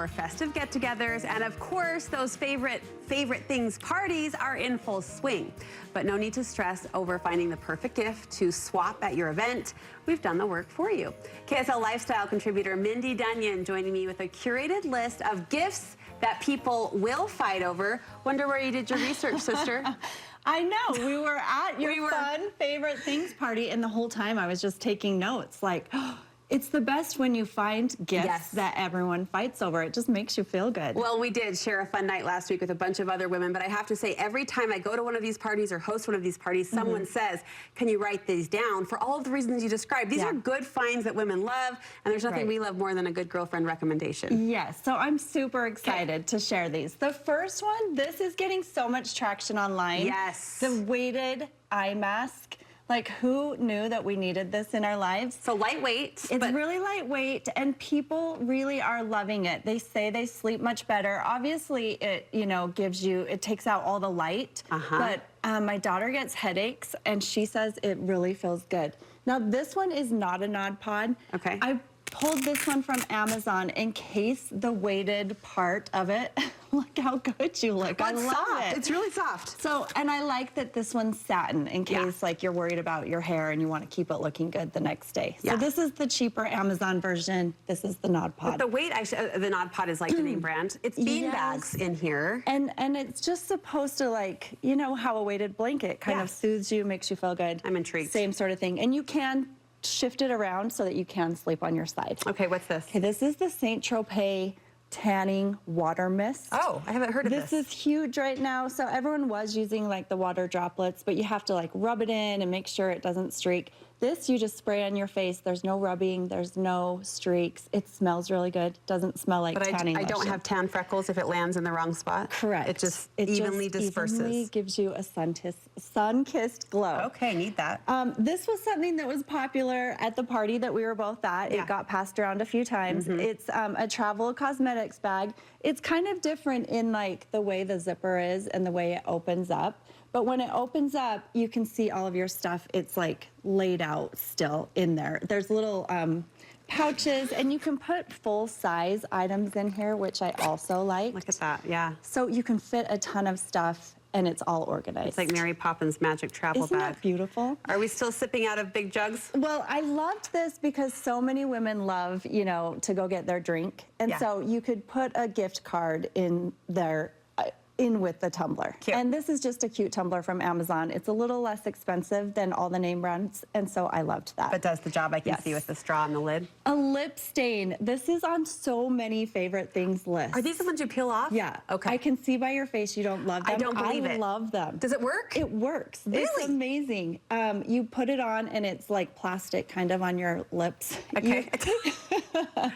our festive get-togethers, and of course, those favorite things parties are in full swing. But no need to stress over finding the perfect gift to swap at your event. We've done the work for you. KSL Lifestyle contributor Mindy Dunyon joining me with a curated list of gifts that people will fight over. Wonder where you did your research, sister. I know, we were at your fun favorite things party, and the whole time I was just taking notes like, oh, it's the best when you find gifts that everyone fights over. It just makes you feel good. Well, we did share a fun night last week with a bunch of other women, but I have to say, every time I go to one of these parties or host one of these parties, someone says, can you write these down for all of the reasons you described? These are good finds that women love, and there's nothing we love more than a good girlfriend recommendation. Yes, so I'm super excited to share these. The first one, this is getting so much traction online. Yes. The weighted eye mask. Like, who knew that we needed this in our lives? So lightweight. It's really lightweight, and people really are loving it. They say they sleep much better. Obviously, it, you know, gives you, it takes out all the light. But my daughter gets headaches, and she says it really feels good. Now, this one is not a Nod Pod. Okay. I pulled this one from Amazon in case the weighted part of it. Look how good you look. I love it. It's really soft. So, and I like that this one's satin in case like you're worried about your hair and you want to keep it looking good the next day. So this is the cheaper Amazon version. This is the Nod Pod. But the weight, the Nod Pod is like the name brand. It's bean bags in here. And it's just supposed to, like, you know how a weighted blanket kind of soothes you, makes you feel good. I'm intrigued. Same sort of thing. And you can shift it around so that you can sleep on your side. Okay, what's this? Okay, this is the Saint Tropez tanning water mist. Oh, I haven't heard of this. This is huge right now. So everyone was using like the water droplets, but you have to like rub it in and make sure it doesn't streak. This you just spray on your face. There's no rubbing, there's no streaks. It smells really good. Doesn't smell like tanning I don't have tan freckles if it lands in the wrong spot. Correct. It just evenly disperses. Evenly gives you a sun-kissed glow. Okay, need that. This was something that was popular at the party that we were both at. It got passed around a few times. It's a travel cosmetics bag. It's kind of different in like the way the zipper is and the way it opens up. But when it opens up, you can see all of your stuff. It's like laid out still in there. There's little pouches, and you can put full-size items in here, which I also like. Look at that, yeah. So you can fit a ton of stuff, and it's all organized. It's like Mary Poppins magic travel bag. Isn't that beautiful? Are we still sipping out of big jugs? Well, I loved this because so many women love, you know, to go get their drink. And so you could put a gift card in there with the tumbler. Cute. And this is just a cute tumbler from Amazon. It's a little less expensive than all the name brands, and so I loved that. But does the job, I can see, with the straw on the lid. A lip stain. This is on so many favorite things lists. Are these the ones you peel off? Yeah. Okay. I can see by your face you don't love them. I don't believe it. I love them. Does it work? It works. Really? It's amazing. You put it on, and it's like plastic kind of on your lips. Okay.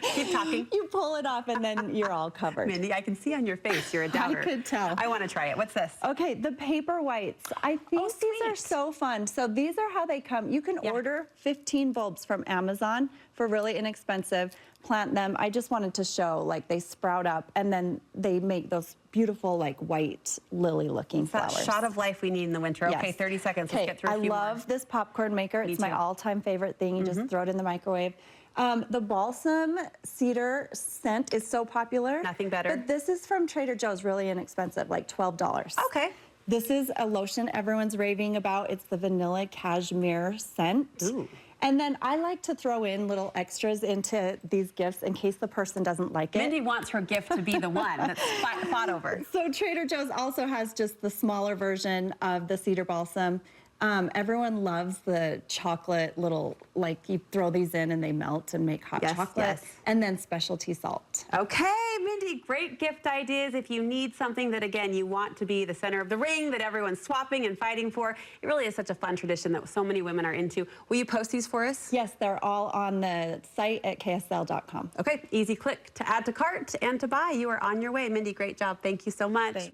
Keep talking. You pull it off, and then you're all covered. Mindy, I can see on your face you're a doubter. I could tell. I want to try it. What's this? Okay, the paper whites. I think these are so fun. So these are how they come. You can order 15 bulbs from Amazon for really inexpensive. Plant them. I just wanted to show, like, they sprout up, and then they make those beautiful, like, white lily-looking flowers. That shot of life we need in the winter. Okay, 30 seconds. Let's get through a few more. I love this popcorn maker. It's my all-time favorite thing. You just throw it in the microwave. The balsam cedar scent is so popular. Nothing better. But this is from Trader Joe's, really inexpensive, like $12. Okay. This is a lotion everyone's raving about. It's the vanilla cashmere scent. Ooh. And then I like to throw in little extras into these gifts in case the person doesn't like it. Mindy wants her gift to be the one that's fought over. So Trader Joe's also has just the smaller version of the cedar balsam. Everyone loves the chocolate little, like, you throw these in and they melt and make hot chocolate. And then specialty salt. Okay, Mindy, great gift ideas. If you need something that, again, you want to be the center of the ring, that everyone's swapping and fighting for, it really is such a fun tradition that so many women are into. Will you post these for us? Yes, they're all on the site at KSL.com. Okay, easy click to add to cart and to buy. You are on your way. Mindy, great job. Thank you so much. Thanks.